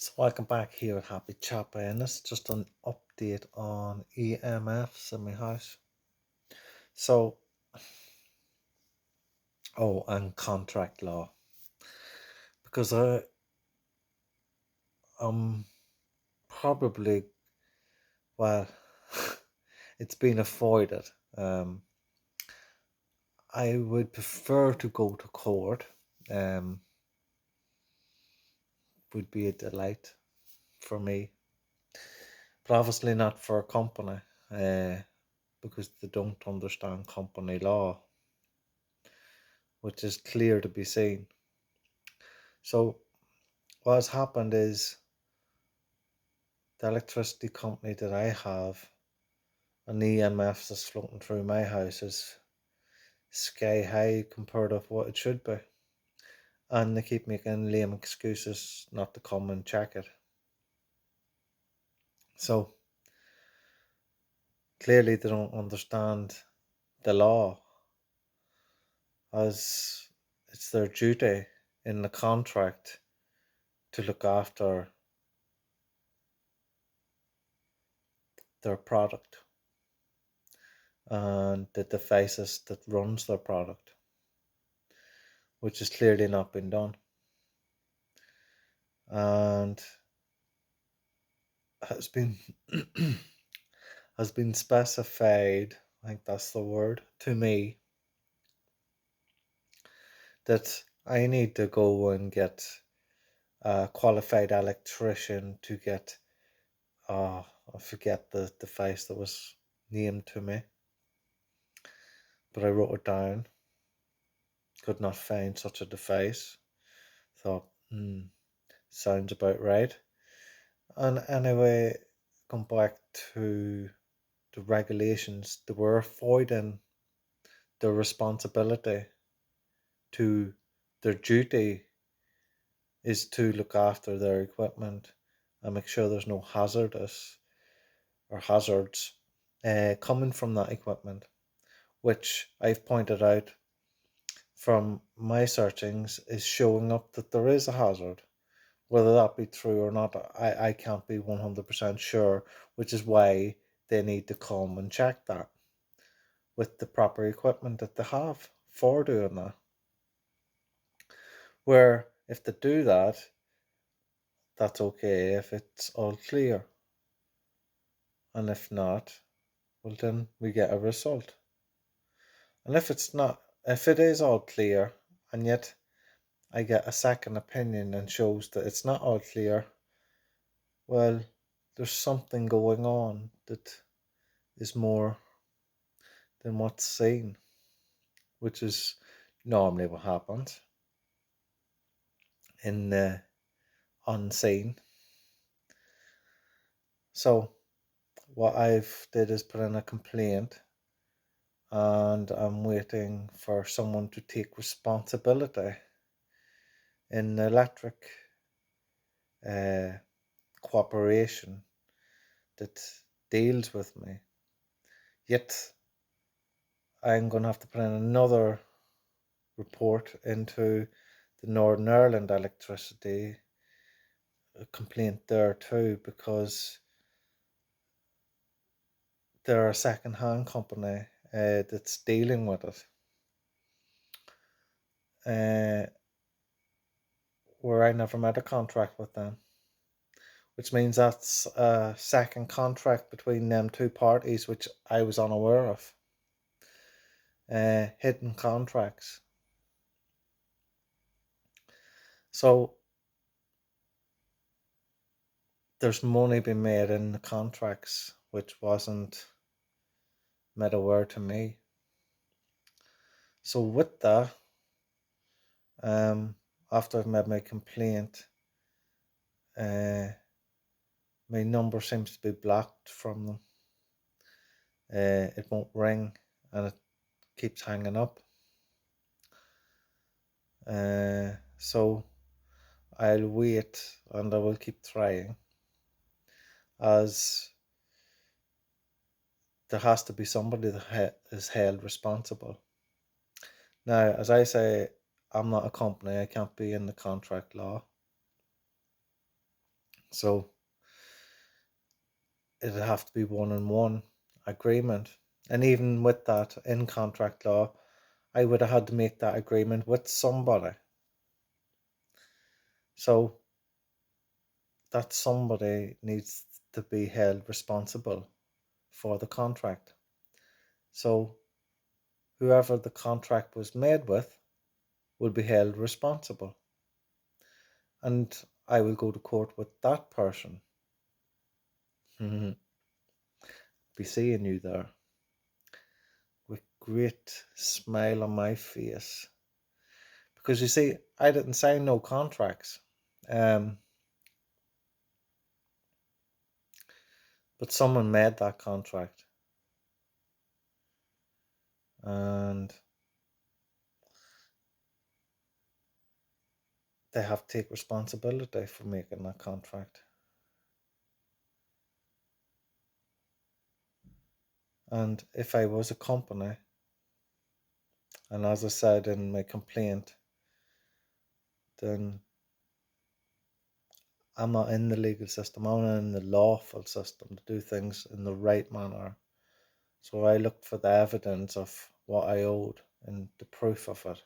So welcome back here at Happy Chopper, and this is just an update on EMFs in my house. So, and contract law, because I'm probably, well, it's been avoided. Um, I would prefer to go to court. Um, would be a delight for me, but obviously not for a company, uh, because they don't understand company law, which is clear to be seen. So what has happened is the electricity company that I have and the EMFs that's floating through my house is sky high compared to what it should be. And they keep making lame excuses not to come and check it. So clearly they don't understand the law, as it's their duty in the contract to look after their product and the devices that runs their product, which has clearly not been done. And has been has been specified, I think that's the word, to me, that I need to go and get a qualified electrician to get, I forget the device that was named to me, but I wrote it down. Could not find such a device. Thought, sounds about right. And anyway, come back to the regulations, they were avoiding the responsibility to their duty is to look after their equipment and make sure there's no hazardous or hazards coming from that equipment, which I've pointed out from my searchings is showing up that there is a hazard. Whether that be true or not, I can't be 100% sure, which is why they need to come and check that with the proper equipment that they have for doing that. Where if they do that, that's okay if it's all clear. And if not, well, then we get a result. And if it's not, if it is all clear, and yet I get a second opinion and shows that it's not all clear, well, there's something going on that is more than what's seen, which is normally what happens in the unseen. So what I've did is put in a complaint, and I'm waiting for someone to take responsibility in the electric uh, cooperation that deals with me. Yet I'm going to have to put in another report into the Northern Ireland electricity complaint there too, because they're a second-hand company that's dealing with it, where I never made a contract with them, which means that's a second contract between them two parties, which I was unaware of. Hidden contracts. So there's money being made in the contracts, which wasn't made aware to me. So with that, after I've made my complaint, my number seems to be blocked from them. It won't ring and it keeps hanging up. So I'll wait and I will keep trying, as there has to be somebody that is held responsible. Now, as I say, I'm not a company, I can't be in the contract law. So it'd have to be one-on-one agreement. And even with that, in contract law, I would have had to make that agreement with somebody. So that somebody needs to be held responsible for the contract. So whoever the contract was made with will be held responsible. And I will go to court with that person. Be seeing you there with great smile on my face. Because you see, I didn't sign no contracts. But someone made that contract. And they have to take responsibility for making that contract. And if I was a company, and as I said in my complaint, then I'm not in the legal system, I'm not in the lawful system to do things in the right manner. So I looked for the evidence of what I owed and the proof of it.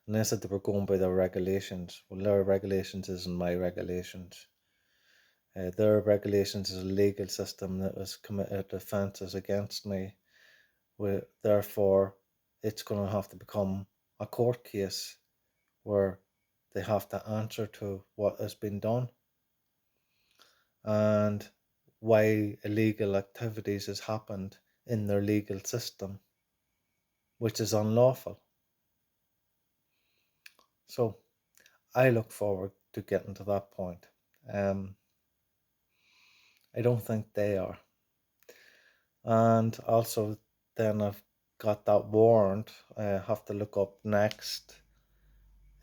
And they said they were going by their regulations. Well, their regulations isn't my regulations. Their regulations is a legal system that has committed offences against me. Therefore, it's going to have to become a court case where they have to answer to what has been done and why illegal activities has happened in their legal system, which is unlawful. So I look forward to getting to that point. I don't think they are. And also then I've got that warrant. I have to look up next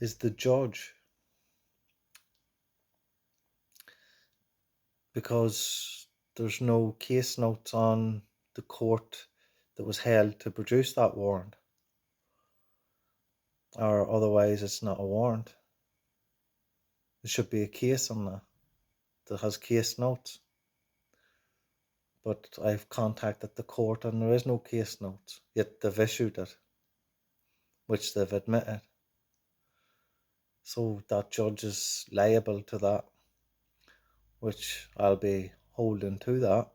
is the judge, because there's no case notes on the court that was held to produce that warrant, or otherwise it's not a warrant. There should be a case on that has case notes. But I've contacted the court and there is no case notes, yet they've issued it, which they've admitted. So that judge is liable to that, which I'll be holding to that.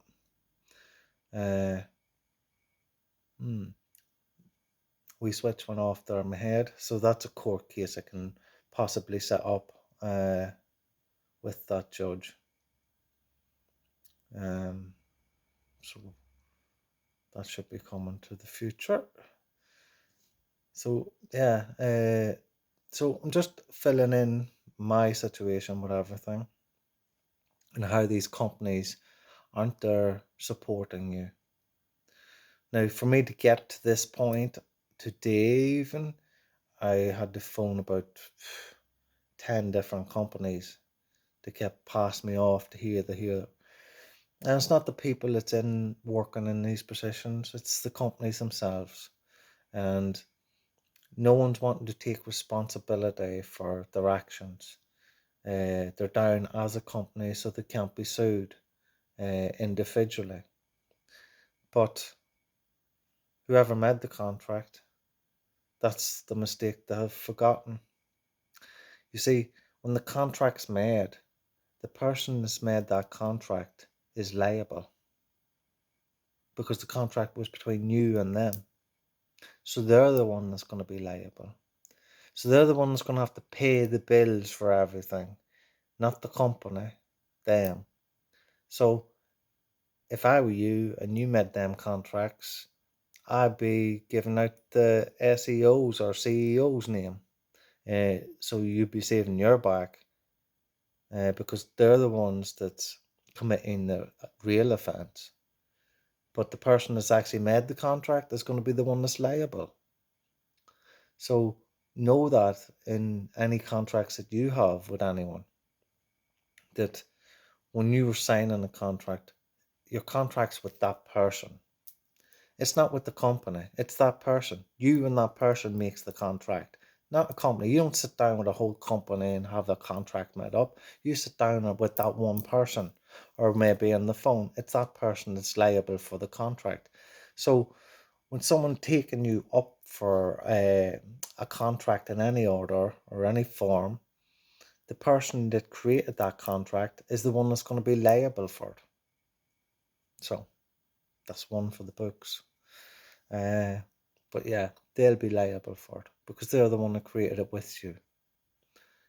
We switch one off there in my head. So that's a court case I can possibly set up with that judge. So that should be coming to the future. So yeah, so I'm just filling in my situation with everything and how these companies aren't there supporting you. Now, for me to get to this point today, even I had to phone about 10 different companies to kept passing me off to here. And it's not the people that's in working in these positions, it's the companies themselves. And no one's wanting to take responsibility for their actions. They're down as a company, so they can't be sued individually. But whoever made the contract, that's the mistake they have forgotten. You see, when the contract's made, the person that's made that contract is liable because the contract was between you and them. So they're the one that's going to be liable. So they're the one that's going to have to pay the bills for everything, not the company, them. So if I were you and you made them contracts, I'd be giving out the SEO's or CEO's name. So you'd be saving your back because they're the ones that's committing the real offence. But the person that's actually made the contract is going to be the one that's liable. So know that in any contracts that you have with anyone, that when you were signing a contract, your contract's with that person. It's not with the company, it's that person. You and that person makes the contract, not a company. You don't sit down with a whole company and have a contract made up. You sit down with that one person, or maybe on the phone. It's that person that's liable for the contract. So when someone taking you up for a contract in any order or any form, the person that created that contract is the one that's going to be liable for it. So that's one for the books. But yeah, they'll be liable for it because they're the one that created it with you.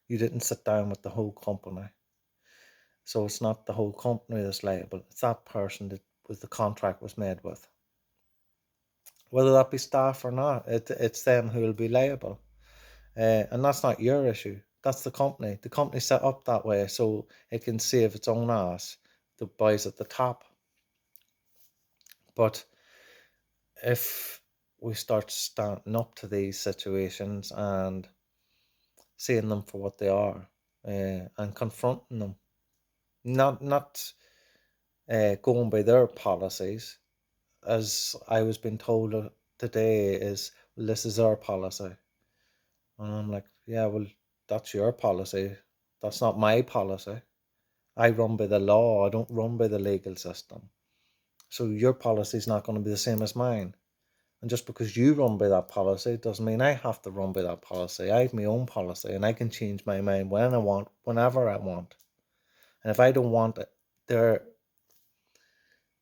You didn't sit down with the whole company. So it's not the whole company that's liable. It's that person that was the contract was made with. Whether that be staff or not, it's them who will be liable. And that's not your issue. That's the company. The company set up that way so it can save its own ass, the boys at the top. But if we start standing up to these situations and seeing them for what they are, and confronting them, not going by their policies, as I was being told today, is, well, this is our policy. And I'm like, yeah, well, that's your policy. That's not my policy. I run by the law. I don't run by the legal system. So your policy is not going to be the same as mine. And just because you run by that policy doesn't mean I have to run by that policy. I have my own policy and I can change my mind when I want, whenever I want. And if I don't want it,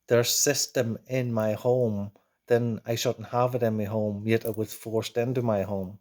their system in my home, then I shouldn't have it in my home, yet it was forced into my home.